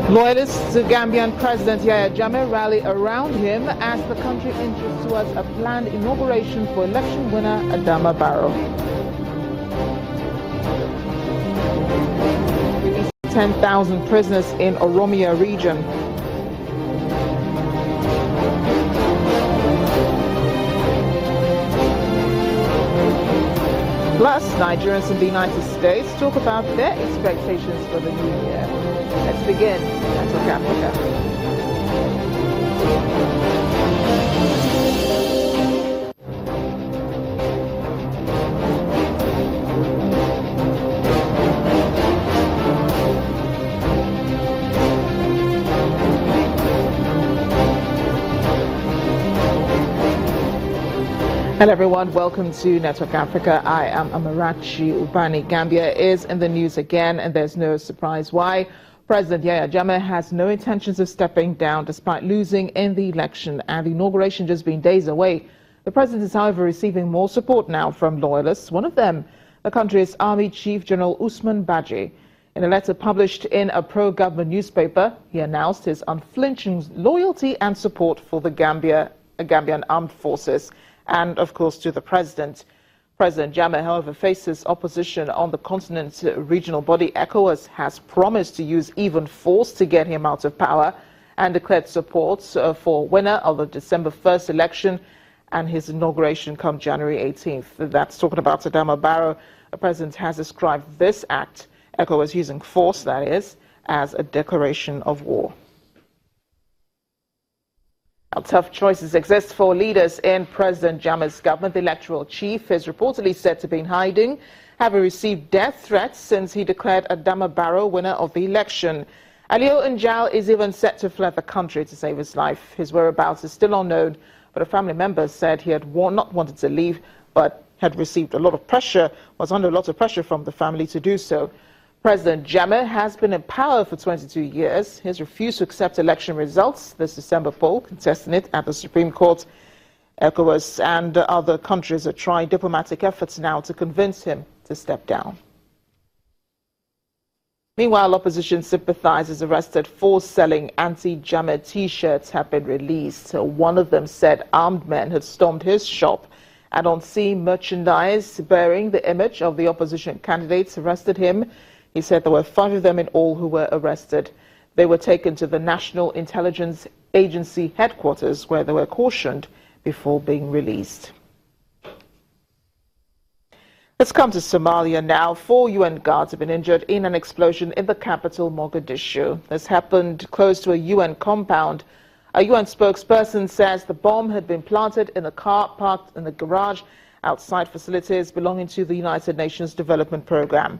Loyalists to Gambian President Yahya Jammeh rally around him as the country inches towards a planned inauguration for election winner Adama Barrow. 10,000 prisoners in Oromia region. Plus, Nigerians in the United States talk about their expectations for the new year. Let's begin at Network Africa. Hello everyone, welcome to Network Africa. I am Amarachi Ubani. Gambia is in the news again, and there's no surprise why. President Yahya Jammeh has no intentions of stepping down despite losing in the election and the inauguration just being days away. The president is, however, receiving more support now from loyalists. One of them, the country's Army Chief General Usman Baji. In a letter published in a pro-government newspaper, he announced his unflinching loyalty and support for the Gambian armed forces, and, of course, to the president. President Jammeh, however, faces opposition on the continent's regional body. ECOWAS has promised to use even force to get him out of power and declared support for winner of the December 1st election and his inauguration come January 18th. That's talking about Adama Barrow. The president has described this act, ECOWAS using force, that is, as a declaration of war. Now, tough choices exist for leaders in President Jammeh's government. The electoral chief is reportedly said to be in hiding, having received death threats since he declared Adama Barrow winner of the election. Aliyu Njal is even set to flee the country to save his life. His whereabouts is still unknown, but a family member said he had not wanted to leave, but had received a lot of pressure, was under a lot of pressure from the family to do so. President Jammeh has been in power for 22 years. He has refused to accept election results. This December poll, contesting it at the Supreme Court. ECOWAS and other countries are trying diplomatic efforts now to convince him to step down. Meanwhile, opposition sympathizers arrested for selling anti-Jammeh T-shirts have been released. One of them said armed men had stormed his shop and on seeing merchandise bearing the image of the opposition candidates arrested him. He said there were 5 of them in all who were arrested. They were taken to the National Intelligence Agency headquarters where they were cautioned before being released. Let's come to Somalia now. 4 UN guards have been injured in an explosion in the capital, Mogadishu. This happened close to a UN compound. A UN spokesperson says the bomb had been planted in a car parked in the garage outside facilities belonging to the United Nations Development Programme.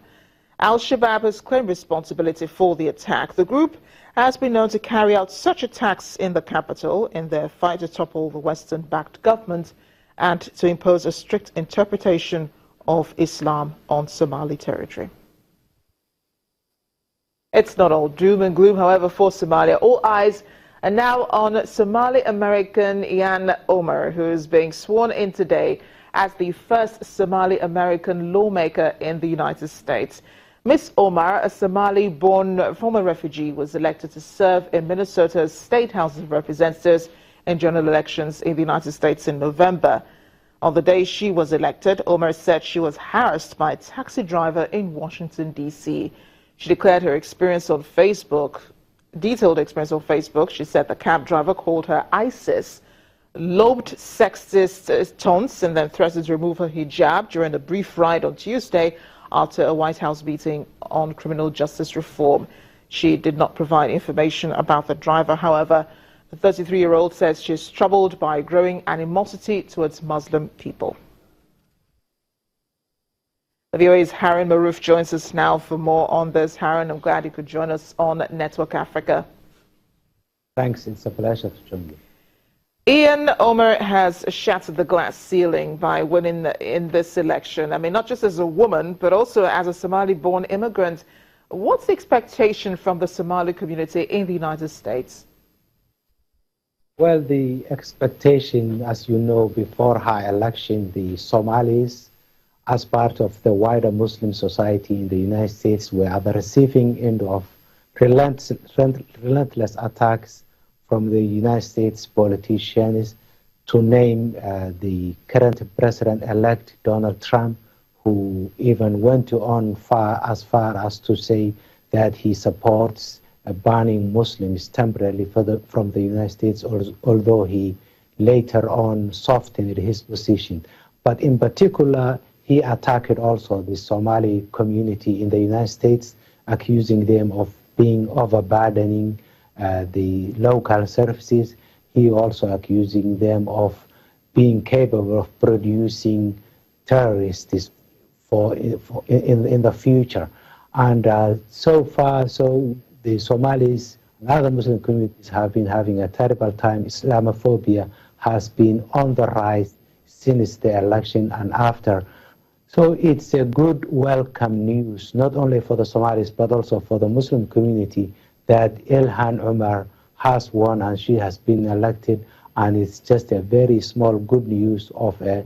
Al-Shabaab has claimed responsibility for the attack. The group has been known to carry out such attacks in the capital in their fight to topple the Western-backed government and to impose a strict interpretation of Islam on Somali territory. It's not all doom and gloom, however, for Somalia. All eyes are now on Somali-American Ilhan Omar, who is being sworn in today as the first Somali-American lawmaker in the United States. Ms. Omar, a Somali-born former refugee, was elected to serve in Minnesota's State House of Representatives in general elections in the United States in November. On the day she was elected, Omar said she was harassed by a taxi driver in Washington, D.C. She declared her experience on Facebook, detailed experience on Facebook. She said the cab driver called her ISIS, lobed sexist taunts, and then threatened to remove her hijab during a brief ride on Tuesday after a White House meeting on criminal justice reform. She did not provide information about the driver. However, the 33-year-old says she is troubled by growing animosity towards Muslim people. The VOA's Harun Maroof joins us now for more on this. Harun, I'm glad you could join us on Network Africa. Thanks, it's a pleasure to join you. Ilhan Omar has shattered the glass ceiling by winning in this election. I mean, not just as a woman, but also as a Somali-born immigrant. What's the expectation from the Somali community in the United States? Well, the expectation, as you know, before her election, the Somalis, as part of the wider Muslim society in the United States, were at the receiving end of relentless attacks from the United States politicians to name the current president-elect Donald Trump, who even went on as far as to say that he supports banning Muslims temporarily from the United States, although he later on softened his position. But in particular, he attacked also the Somali community in the United States, accusing them of being overburdening the local services. He also accusing them of being capable of producing terrorists in the future. And so far, the Somalis and other Muslim communities have been having a terrible time. Islamophobia has been on the rise since the election and after. So it's a good welcome news, not only for the Somalis, but also for the Muslim community, that Ilhan Omar has won and she has been elected. And it's just a very small good news of a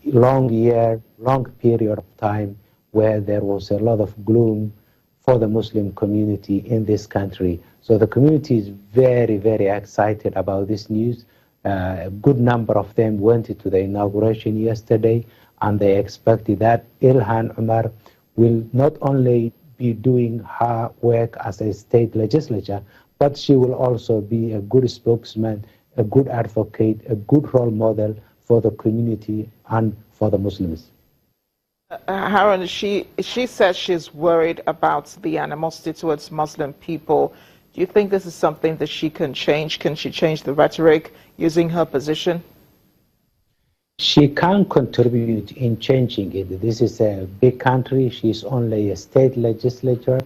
long period of time where there was a lot of gloom for the Muslim community in this country. So the community is very, very excited about this news. A good number of them went to the inauguration yesterday, and they expected that Ilhan Omar will not only be doing her work as a state legislature, but she will also be a good spokesman, a good advocate, a good role model for the community and for the Muslims. Harun, she says she's worried about the animosity towards Muslim people. Do you think this is something that she can change? Can she change the rhetoric using her position? She can contribute in changing it. This is a big country. She's only a state legislator.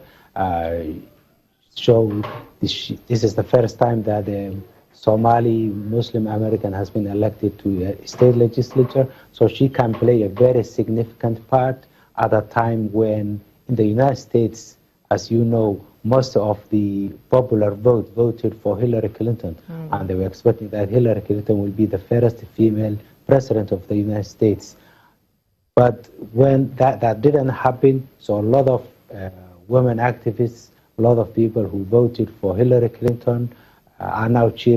So this is the first time that a Somali Muslim-American has been elected to a state legislature. So she can play a very significant part at a time when in the United States, as you know, most of the popular vote voted for Hillary Clinton. And they were expecting that Hillary Clinton will be the first female president of the United States. But when that didn't happen, so a lot of women activists, a lot of people who voted for Hillary Clinton are now cheering